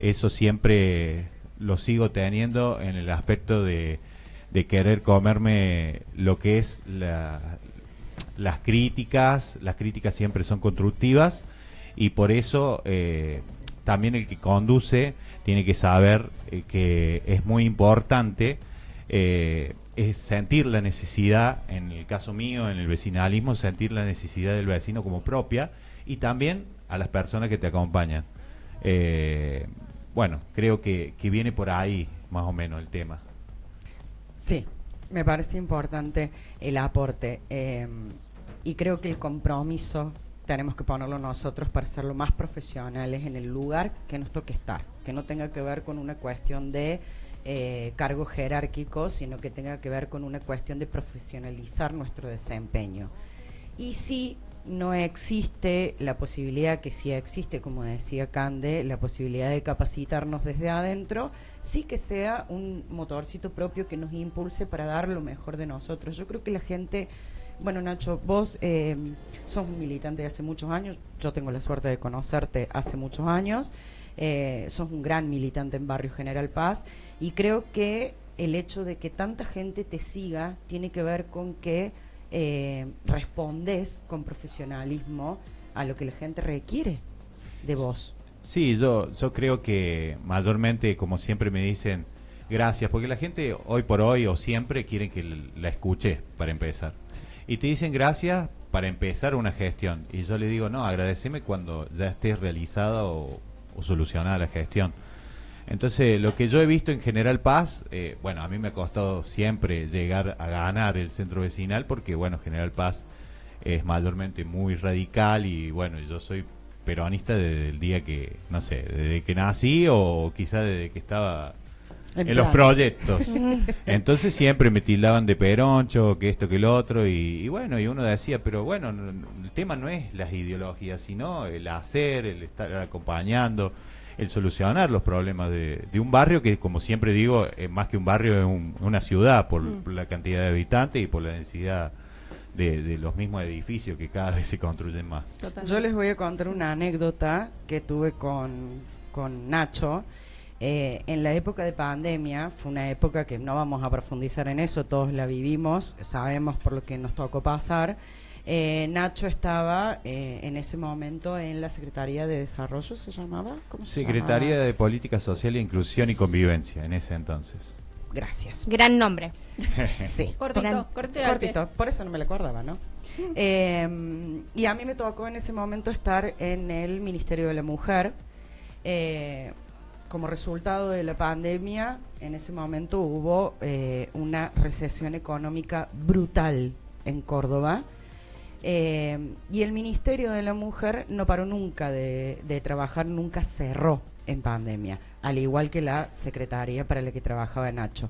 eso siempre lo sigo teniendo en el aspecto de querer comerme lo que es las críticas siempre son constructivas y por eso también el que conduce tiene que saber que es muy importante es sentir la necesidad, en el caso mío, en el vecinalismo, sentir la necesidad del vecino como propia y también a las personas que te acompañan. Bueno, creo que viene por ahí más o menos el tema. Sí, me parece importante el aporte y creo que el compromiso tenemos que ponerlo nosotros para ser lo más profesionales en el lugar que nos toque estar, que no tenga que ver con una cuestión de cargo jerárquico, sino que tenga que ver con una cuestión de profesionalizar nuestro desempeño. Y si no existe la posibilidad, que sí existe, como decía Cande, la posibilidad de capacitarnos desde adentro, sí que sea un motorcito propio que nos impulse para dar lo mejor de nosotros. Yo creo que la gente, bueno, Nacho, vos sos un militante de hace muchos años, yo tengo la suerte de conocerte hace muchos años, sos un gran militante en Barrio General Paz y creo que el hecho de que tanta gente te siga tiene que ver con que respondes con profesionalismo a lo que la gente requiere de vos. Sí, yo creo que mayormente, como siempre me dicen, gracias, porque la gente hoy por hoy o siempre quieren que la escuche para empezar. Sí. Y te dicen gracias para empezar una gestión. Y yo le digo, no, agradeceme cuando ya estés realizada o solucionada la gestión. Entonces, lo que yo he visto en General Paz, bueno, a mí me ha costado siempre llegar a ganar el centro vecinal porque, bueno, General Paz es mayormente muy radical y, bueno, yo soy peronista desde el día que, no sé, desde que nací o quizá desde que estaba en los proyectos. Entonces siempre me tildaban de peroncho, que esto, que el otro, y bueno, y uno decía, pero bueno, el tema no es las ideologías, sino el hacer, el estar acompañando, el solucionar los problemas de un barrio que, como siempre digo, más que un barrio es una ciudad por la cantidad de habitantes y por la densidad de los mismos edificios que cada vez se construyen más. Totalmente. Yo les voy a contar una anécdota que tuve con Nacho. En la época de pandemia, fue una época que no vamos a profundizar en eso, todos la vivimos, sabemos por lo que nos tocó pasar. Nacho estaba en ese momento en la Secretaría de Desarrollo, ¿se llamaba? ¿Cómo se Secretaría llamaba? de Política Social, Inclusión y Convivencia, en ese entonces. Gracias. Gran nombre. Sí. Cortito, por eso no me lo acordaba, ¿no? Y a mí me tocó en ese momento estar en el Ministerio de la Mujer. Como resultado de la pandemia, en ese momento hubo una recesión económica brutal en Córdoba. Y el Ministerio de la Mujer no paró nunca de trabajar, nunca cerró en pandemia, al igual que la secretaría para la que trabajaba Nacho.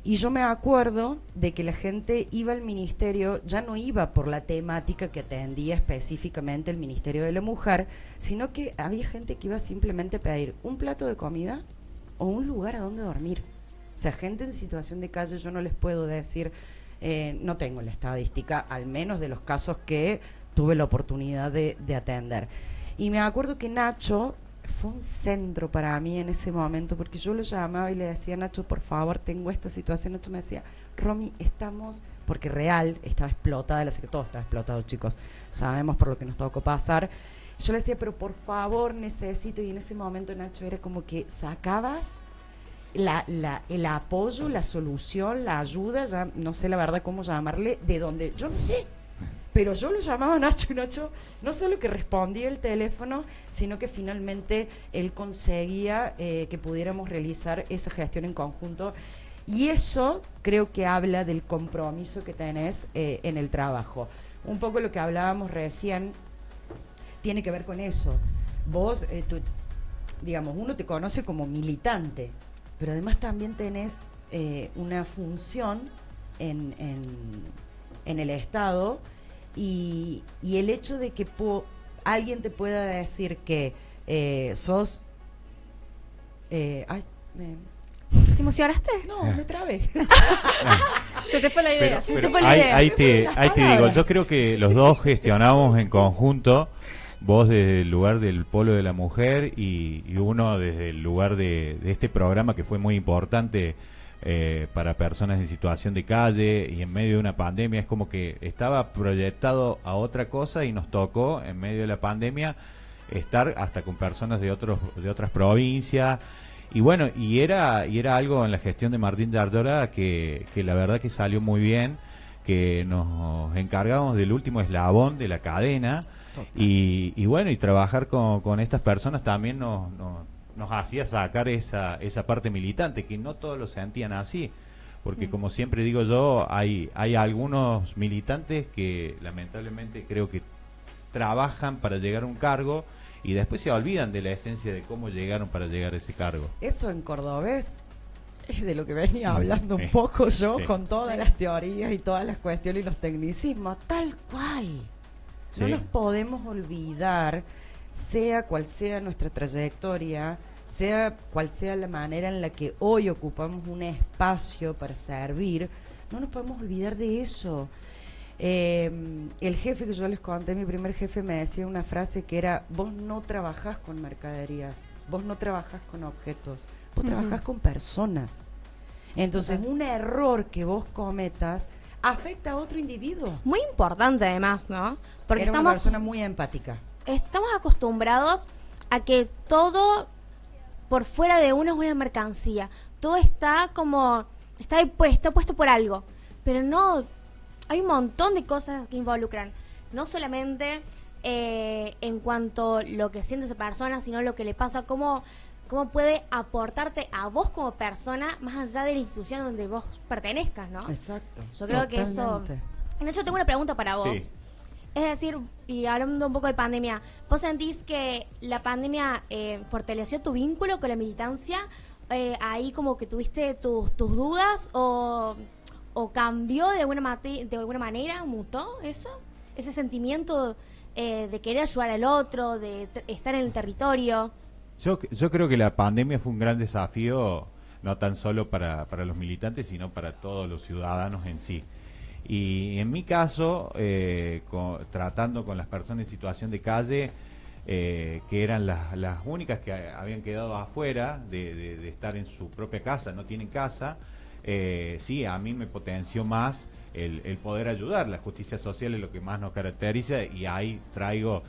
Y yo me acuerdo de que la gente iba al ministerio, ya no iba por la temática que atendía específicamente el Ministerio de la Mujer, sino que había gente que iba simplemente a pedir un plato de comida o un lugar a donde dormir. O sea, gente en situación de calle, yo no les puedo decir, no tengo la estadística, al menos de los casos que tuve la oportunidad de atender. Y me acuerdo que Nacho fue un centro para mí en ese momento, porque yo lo llamaba y le decía, Nacho, por favor, tengo esta situación. Nacho me decía, Romy, estamos, porque real, estaba explotada, todo estaba explotado, chicos, sabemos por lo que nos tocó pasar. Yo le decía, pero por favor, necesito, y en ese momento, Nacho, era como que sacabas el apoyo, la solución, la ayuda, ya no sé la verdad cómo llamarle, de donde, yo no sé, pero yo lo llamaba Nacho, y Nacho no solo que respondía el teléfono, sino que finalmente él conseguía que pudiéramos realizar esa gestión en conjunto. Y eso creo que habla del compromiso que tenés en el trabajo. Un poco lo que hablábamos recién tiene que ver con eso. Vos, digamos, uno te conoce como militante, pero además también tenés una función en el Estado. Y el hecho de que alguien te pueda decir que sos... ¿Te emocionaste? No, me trabé. Se te fue la idea. Ahí te digo, yo creo que los dos gestionamos en conjunto vos desde el lugar del Polo de la Mujer y uno desde el lugar de este programa que fue muy importante para personas en situación de calle y en medio de una pandemia. Es como que estaba proyectado a otra cosa y nos tocó en medio de la pandemia estar hasta con personas de otras provincias. Y bueno, y era algo en la gestión de Martín Yarlora que la verdad que salió muy bien, que nos encargamos del último eslabón de la cadena. Y bueno, y trabajar con estas personas también nos hacía sacar esa parte militante, que no todos lo sentían así, porque como siempre digo yo, hay algunos militantes que lamentablemente creo que trabajan para llegar a un cargo y después se olvidan de la esencia de cómo llegaron para llegar a ese cargo. Eso en cordobés es de lo que venía hablando un poco yo, con todas las teorías y todas las cuestiones y los tecnicismos, tal cual. No nos podemos olvidar, sea cual sea nuestra trayectoria, sea cual sea la manera en la que hoy ocupamos un espacio para servir, no nos podemos olvidar de eso. El jefe que yo les conté, mi primer jefe, me decía una frase que era: vos no trabajás con mercaderías, vos no trabajás con objetos, vos trabajás con personas. Entonces un error que vos cometas afecta a otro individuo. Muy importante además, ¿no? Porque era una persona muy empática. Estamos acostumbrados a que todo por fuera de uno es una mercancía. Todo está como, está puesto por algo. Pero no, hay un montón de cosas que involucran. No solamente en cuanto a lo que siente esa persona, sino lo que le pasa, cómo puede aportarte a vos como persona, más allá de la institución donde vos pertenezcas, ¿no? Exacto. Yo creo que eso... De hecho, tengo una pregunta para vos. Sí. Es decir, y hablando un poco de pandemia, ¿vos sentís que la pandemia fortaleció tu vínculo con la militancia? Ahí como que tuviste tus dudas o cambió de alguna manera, mutó eso? Ese sentimiento de querer ayudar al otro, de estar en el territorio. Yo creo que la pandemia fue un gran desafío, no tan solo para los militantes, sino para todos los ciudadanos en sí. Y en mi caso, tratando con las personas en situación de calle, que eran las únicas que habían quedado afuera de estar en su propia casa, no tienen casa, sí, a mí me potenció más el poder ayudar. La justicia social es lo que más nos caracteriza y ahí traigo...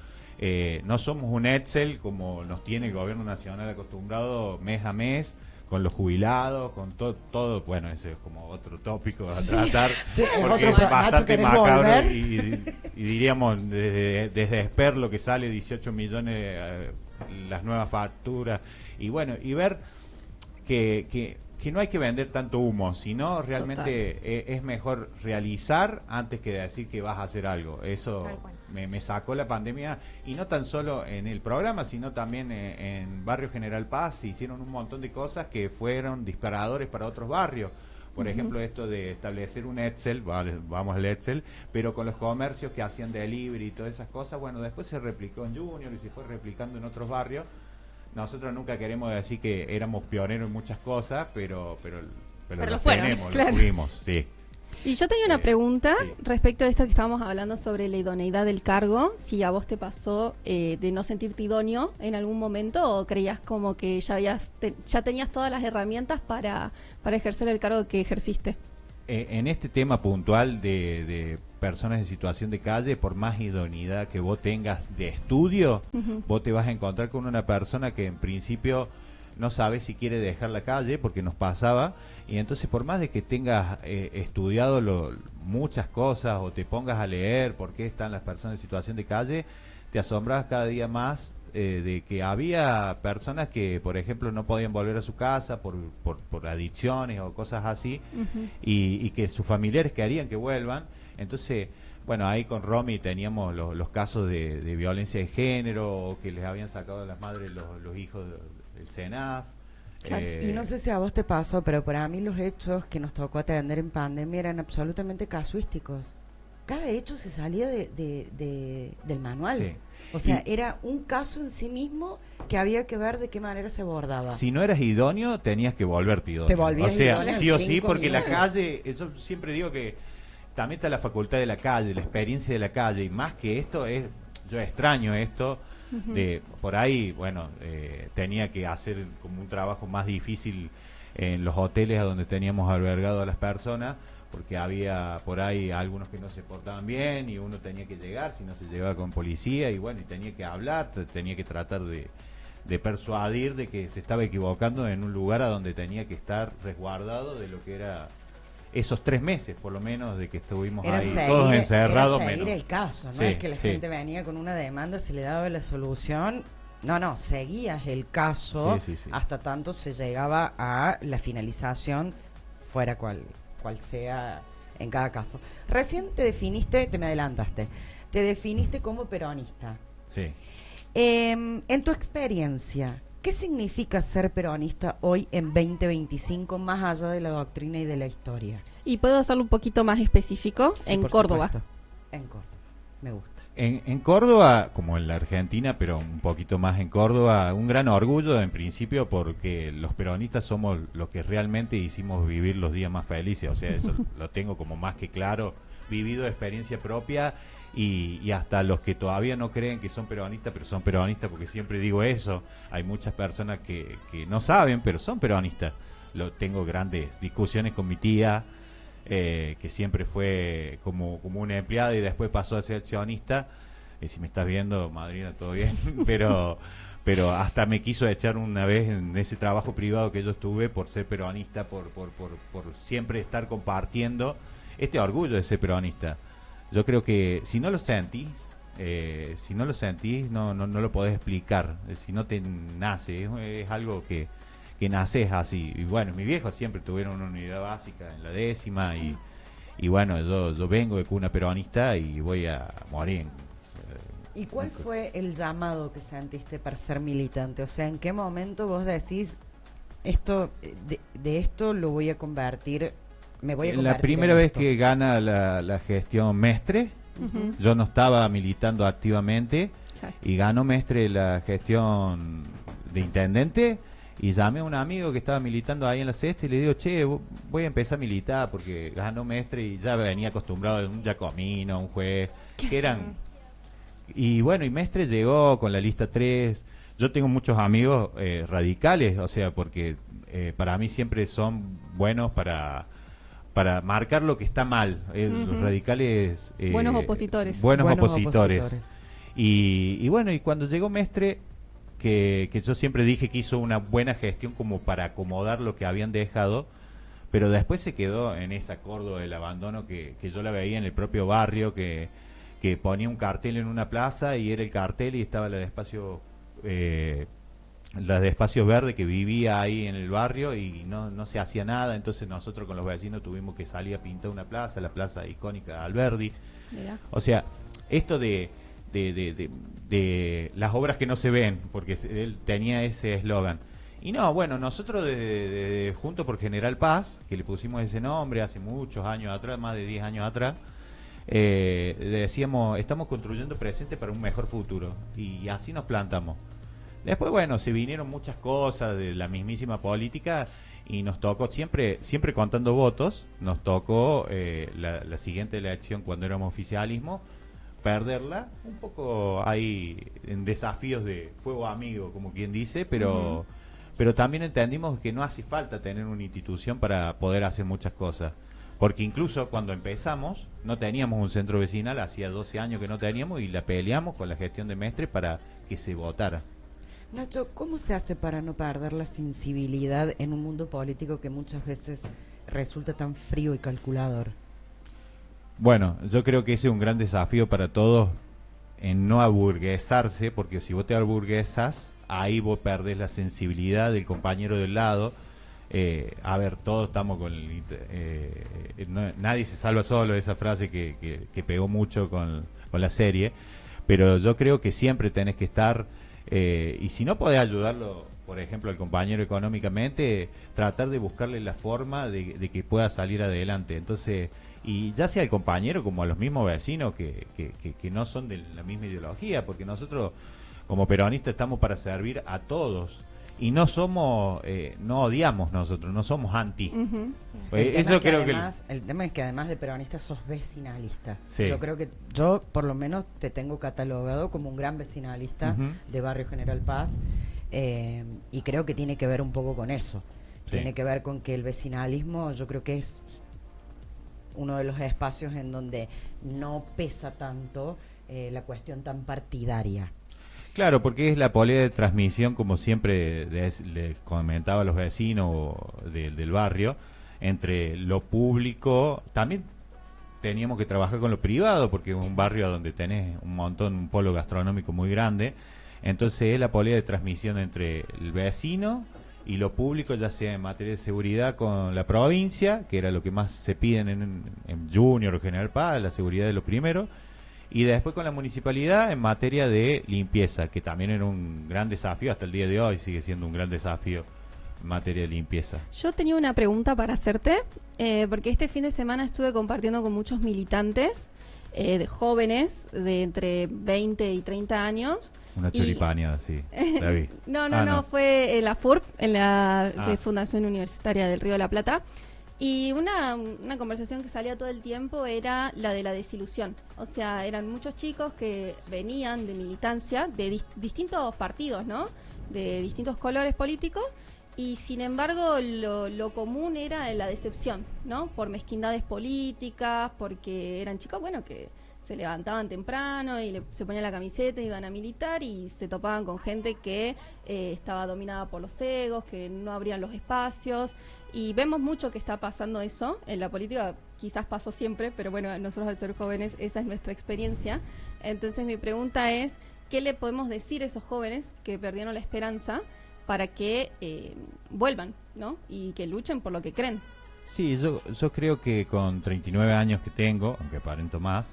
no somos un Excel como nos tiene el gobierno nacional acostumbrado mes a mes, con los jubilados, con todo, bueno, ese es como otro tópico a tratar, porque es bastante macabro y diríamos desde Esper lo que sale 18 millones las nuevas facturas, y bueno, y ver que no hay que vender tanto humo, sino realmente es mejor realizar antes que decir que vas a hacer algo. Eso me sacó la pandemia, y no tan solo en el programa, sino también en Barrio General Paz se hicieron un montón de cosas que fueron disparadores para otros barrios. Por ejemplo, esto de establecer un Excel, vamos al Excel, pero con los comercios que hacían delivery y todas esas cosas, bueno, después se replicó en Junior y se fue replicando en otros barrios. Nosotros nunca queremos decir que éramos pioneros en muchas cosas, pero lo tenemos, claro. Lo tuvimos, sí. Y yo tenía una pregunta respecto de esto que estábamos hablando sobre la idoneidad del cargo. Si a vos te pasó de no sentirte idóneo en algún momento, o creías como que ya tenías todas las herramientas para ejercer el cargo que ejerciste. En este tema puntual de personas en situación de calle, por más idoneidad que vos tengas de estudio, vos te vas a encontrar con una persona que en principio no sabe si quiere dejar la calle, porque nos pasaba, y entonces por más de que tengas estudiado muchas cosas o te pongas a leer por qué están las personas en situación de calle, te asombras cada día más de que había personas que, por ejemplo, no podían volver a su casa por adicciones o cosas así, y que sus familiares querían que vuelvan. Entonces, bueno, ahí con Romy teníamos los casos de violencia de género, o que les habían sacado a las madres los hijos del CENAF. Y no sé si a vos te pasó, pero para mí los hechos que nos tocó atender en pandemia eran absolutamente casuísticos. Cada hecho se salía del manual. Sí. O sea, era un caso en sí mismo que había que ver de qué manera se abordaba. Si no eras idóneo, tenías que volverte idóneo. Te volvías idóneo, sí o sí, porque minutos. La calle, yo siempre digo que también está la facultad de la calle, la experiencia de la calle, y más que esto yo extraño esto. De por ahí, bueno, tenía que hacer como un trabajo más difícil en los hoteles a donde teníamos albergado a las personas, porque había por ahí algunos que no se portaban bien y uno tenía que llegar, si no se llevaba con policía, y bueno, y tenía que hablar, tenía que tratar de persuadir de que se estaba equivocando en un lugar a donde tenía que estar resguardado de lo que era esos 3 meses, por lo menos, de que estuvimos ahí todos encerrados. Era seguir el caso, no Sí, es que la sí. gente venía con una demanda, se le daba la solución. No, seguías el caso Sí. hasta tanto se llegaba a la finalización, fuera cual sea en cada caso. Recién te me adelantaste, te definiste como peronista. Sí. En tu experiencia, ¿qué significa ser peronista hoy en 2025, más allá de la doctrina y de la historia? Y puedo hacerlo un poquito más específico, Sí, en por Córdoba. supuesto. En Córdoba, me gusta. En Córdoba, como en la Argentina, pero un poquito más en Córdoba, un gran orgullo en principio porque los peronistas somos los que realmente hicimos vivir los días más felices, o sea, eso lo tengo como más que claro, vivido de experiencia propia, y hasta los que todavía no creen que son peronistas, pero son peronistas, porque siempre digo eso, hay muchas personas que no saben, pero son peronistas. Tengo grandes discusiones con mi tía, que siempre fue como una empleada y después pasó a ser accionista. Si me estás viendo, madrina, todo bien, pero hasta me quiso echar una vez en ese trabajo privado que yo estuve por ser peronista, por siempre estar compartiendo este orgullo de ser peronista. Yo creo que si no lo sentís, no lo podés explicar, si no te nace, es algo que naces así. Y bueno, mis viejos siempre tuvieron una unidad básica en la 10ª, y bueno, yo vengo de cuna peronista y voy a morir. ¿Y cuál fue el llamado que sentiste para ser militante? O sea, ¿en qué momento vos decís, esto de esto lo voy a convertir, me voy a convertir La primera en vez esto? que gana la gestión Mestre, Ujú. yo no estaba militando activamente, Claro. y ganó Mestre la gestión de intendente, y llamé a un amigo que estaba militando ahí en la cesta y le digo, che, voy a empezar a militar porque ganó Mestre, y ya venía acostumbrado a un Giacomino, a un juez, que eran... Y bueno, y Mestre llegó con la lista 3. Yo tengo muchos amigos radicales, o sea, porque para mí siempre son buenos para marcar lo que está mal. Los Ujú. radicales... Buenos opositores. Buenos Buenos opositores. Y bueno, y cuando llegó Mestre, que yo siempre dije que hizo una buena gestión como para acomodar lo que habían dejado, pero después se quedó en esa Córdoba del abandono que yo la veía en el propio barrio, que ponía un cartel en una plaza y era el cartel y estaba la de Espacio Verde, que vivía ahí en el barrio, y no se hacía nada. Entonces nosotros con los vecinos tuvimos que salir a pintar una plaza, la plaza icónica Alberdi. Mirá. O sea, esto de las obras que no se ven, porque él tenía ese eslogan. Y no, bueno, nosotros de Juntos por General Paz, que le pusimos ese nombre hace muchos años atrás, más de 10 años atrás, decíamos, estamos construyendo presente para un mejor futuro, y así nos plantamos. Después, bueno, se vinieron muchas cosas de la mismísima política, y nos tocó, siempre contando votos, nos tocó la siguiente elección, cuando éramos oficialismo, perderla, un poco ahí en desafíos de fuego amigo, como quien dice, pero también entendimos que no hace falta tener una institución para poder hacer muchas cosas. Porque incluso cuando empezamos no teníamos un centro vecinal, hacía 12 años que no teníamos, y la peleamos con la gestión de Mestre para que se votara. Nacho, ¿cómo se hace para no perder la sensibilidad en un mundo político que muchas veces resulta tan frío y calculador? Bueno, yo creo que ese es un gran desafío para todos, en no aburguesarse, porque si vos te aburguesas, ahí vos perdés la sensibilidad del compañero del lado. A ver, todos estamos con nadie se salva solo, esa frase que pegó mucho con la serie, pero yo creo que siempre tenés que estar, y si no podés ayudarlo, por ejemplo, al compañero económicamente, tratar de buscarle la forma de que pueda salir adelante. Entonces, y ya sea el compañero como a los mismos vecinos que no son de la misma ideología, porque nosotros como peronistas estamos para servir a todos. y no somos, no odiamos nosotros, no somos anti. Ujú. Eso creo que... El tema es que además de peronista sos vecinalista. Sí. Yo creo que yo por lo menos te tengo catalogado como un gran vecinalista Ujú. de Barrio General Paz, y creo que tiene que ver un poco con eso. Sí. Tiene que ver con que el vecinalismo yo creo que es uno de los espacios en donde no pesa tanto la cuestión tan partidaria. Claro, porque es la polea de transmisión, como siempre les comentaba a los vecinos del barrio, entre lo público. También teníamos que trabajar con lo privado, porque es un barrio donde tenés un polo gastronómico muy grande. Entonces es la polea de transmisión entre el vecino y lo público, ya sea en materia de seguridad con la provincia, que era lo que más se piden en Junior o General Paz, la seguridad de lo primero, y después con la municipalidad en materia de limpieza, que también era un gran desafío, hasta el día de hoy sigue siendo un gran desafío en materia de limpieza. Yo tenía una pregunta para hacerte, porque este fin de semana estuve compartiendo con muchos militantes de jóvenes de entre 20 y 30 años. Una Y- choripaneada, sí, la vi. No, fue en la FURP, en la Ah. Fundación Universitaria del Río de la Plata. Y una conversación que salía todo el tiempo era la de la desilusión. O sea, eran muchos chicos que venían de militancia de distintos partidos, ¿no? De distintos colores políticos. Y sin embargo, lo común era la decepción, ¿no? Por mezquindades políticas, porque eran chicos, bueno, que se levantaban temprano y se ponían la camiseta, iban a militar y se topaban con gente que estaba dominada por los egos, que no abrían los espacios. Y vemos mucho que está pasando eso en la política, quizás pasó siempre, pero bueno, nosotros al ser jóvenes esa es nuestra experiencia. Entonces mi pregunta es, ¿qué le podemos decir a esos jóvenes que perdieron la esperanza para que vuelvan, ¿no? Y que luchen por lo que creen? Sí, yo creo que con 39 años que tengo, aunque aparento más...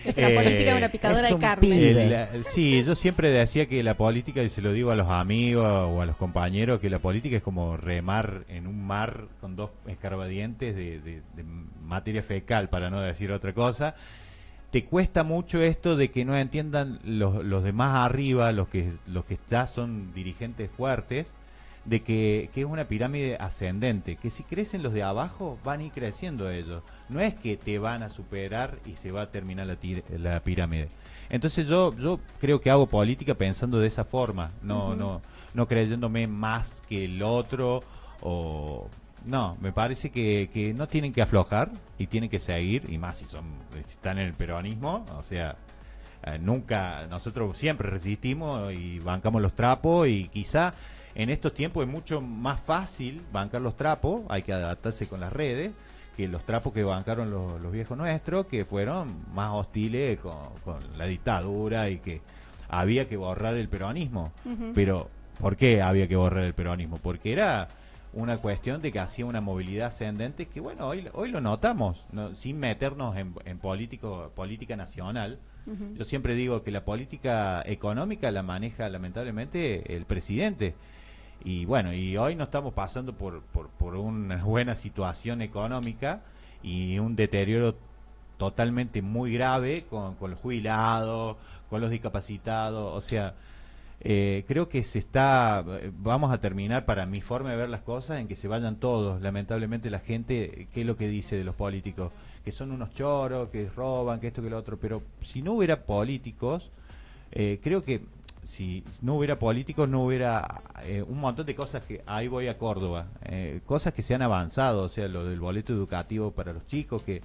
Es que la política es una picadora es de un carne. pibe. Sí, yo siempre decía que la política, y se lo digo a los amigos o a los compañeros, que la política es como remar en un mar con dos escarbadientes de materia fecal, para no decir otra cosa. Te cuesta mucho esto de que no entiendan los demás arriba, los que ya son dirigentes fuertes, de que es una pirámide ascendente, que si crecen los de abajo van a ir creciendo ellos, no es que te van a superar y se va a terminar la pirámide. Entonces yo creo que hago política pensando de esa forma, no creyéndome más que el otro, o no, me parece que no tienen que aflojar y tienen que seguir, y más si están en el peronismo, o sea, nunca, nosotros siempre resistimos y bancamos los trapos, y quizá en estos tiempos es mucho más fácil bancar los trapos, hay que adaptarse con las redes, que los trapos que bancaron los viejos nuestros, que fueron más hostiles con la dictadura y que había que borrar el peronismo. Ujú. Pero, ¿por qué había que borrar el peronismo? Porque era una cuestión de que hacía una movilidad ascendente que, bueno, hoy lo notamos, ¿no? Sin meternos en política nacional. Ujú. Yo siempre digo que la política económica la maneja lamentablemente el presidente. Y bueno, y hoy no estamos pasando por una buena situación económica y un deterioro totalmente muy grave con los jubilados, con los discapacitados. O sea, creo que vamos a terminar, para mi forma de ver las cosas, en que se vayan todos. Lamentablemente la gente, ¿qué es lo que dice de los políticos? Que son unos choros, que roban, que esto, que lo otro. Pero si no hubiera políticos, creo que si no hubiera políticos, no hubiera un montón de cosas que... Ahí voy a Córdoba. Cosas que se han avanzado, o sea, lo del boleto educativo para los chicos, que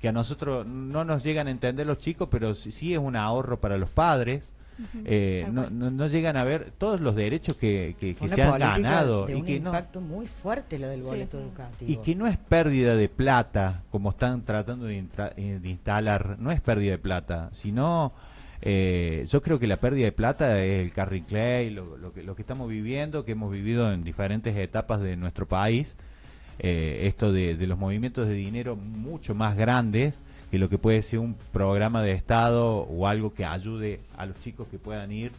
a nosotros no nos llegan a entender los chicos, pero sí es un ahorro para los padres. No llegan a ver todos los derechos que Fue una se han política ganado de y un que impacto muy fuerte lo del Sí. boleto educativo. y que no es pérdida de plata, como están tratando de instalar, no es pérdida de plata, sino yo creo que la pérdida de plata es el Carry Clay, lo que estamos viviendo, que hemos vivido en diferentes etapas de nuestro país, esto de los movimientos de dinero mucho más grandes que lo que puede ser un programa de Estado o algo que ayude a los chicos que puedan ir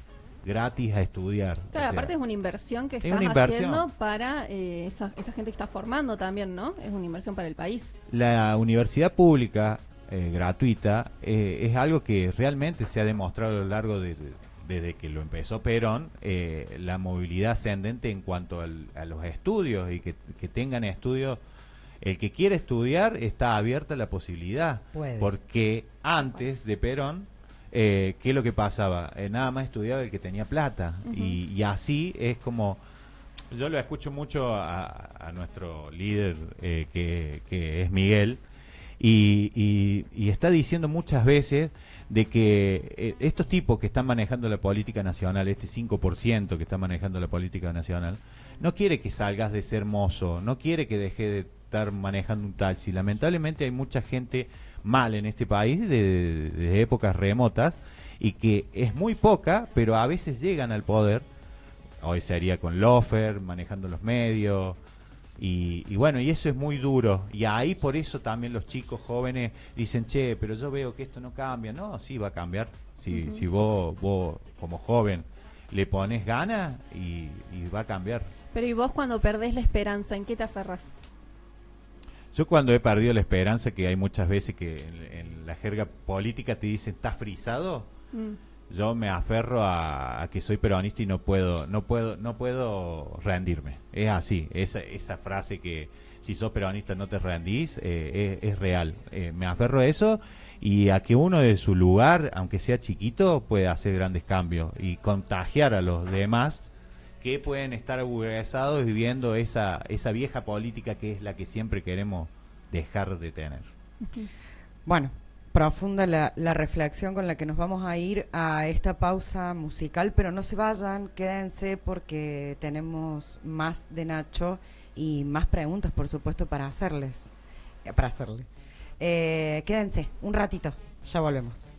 gratis a estudiar. Claro, O sea, aparte es una inversión que es estás una inversión. haciendo para esa gente que está formando también, ¿no? Es una inversión para el país. La universidad pública gratuita es algo que realmente se ha demostrado a lo largo de desde que lo empezó Perón, la movilidad ascendente en cuanto a los estudios y que tengan estudios. El que quiere estudiar está abierta la posibilidad. Puede. Porque antes de Perón, ¿qué es lo que pasaba? Nada más estudiaba el que tenía plata. Y así es como... Yo lo escucho mucho a nuestro líder, que es Miguel, y está diciendo muchas veces de que estos tipos que están manejando la política nacional, este 5% que está manejando la política nacional, no quiere que salgas de ser mozo, no quiere que deje de estar manejando un taxi. Lamentablemente hay mucha gente mal en este país de épocas remotas y que es muy poca, pero a veces llegan al poder. Hoy sería con Lofer, manejando los medios, y bueno, y eso es muy duro. Y ahí por eso también los chicos jóvenes dicen, che, pero yo veo que esto no cambia. No, sí va a cambiar. Si vos como joven le pones ganas y va a cambiar. Pero ¿y vos cuando perdés la esperanza, en qué te aferras? Yo cuando he perdido la esperanza, que hay muchas veces que en la jerga política te dicen, ¿estás frisado? Yo me aferro a que soy peronista y no puedo rendirme. Es así, esa frase que si sos peronista no te rendís, es real. Me aferro a eso y a que uno de su lugar, aunque sea chiquito, puede hacer grandes cambios y contagiar a los demás que pueden estar agudizados viviendo esa vieja política que es la que siempre queremos dejar de tener. Bueno, profunda la reflexión con la que nos vamos a ir a esta pausa musical, pero no se vayan, quédense porque tenemos más de Nacho y más preguntas, por supuesto, para hacerle. Quédense un ratito, ya volvemos.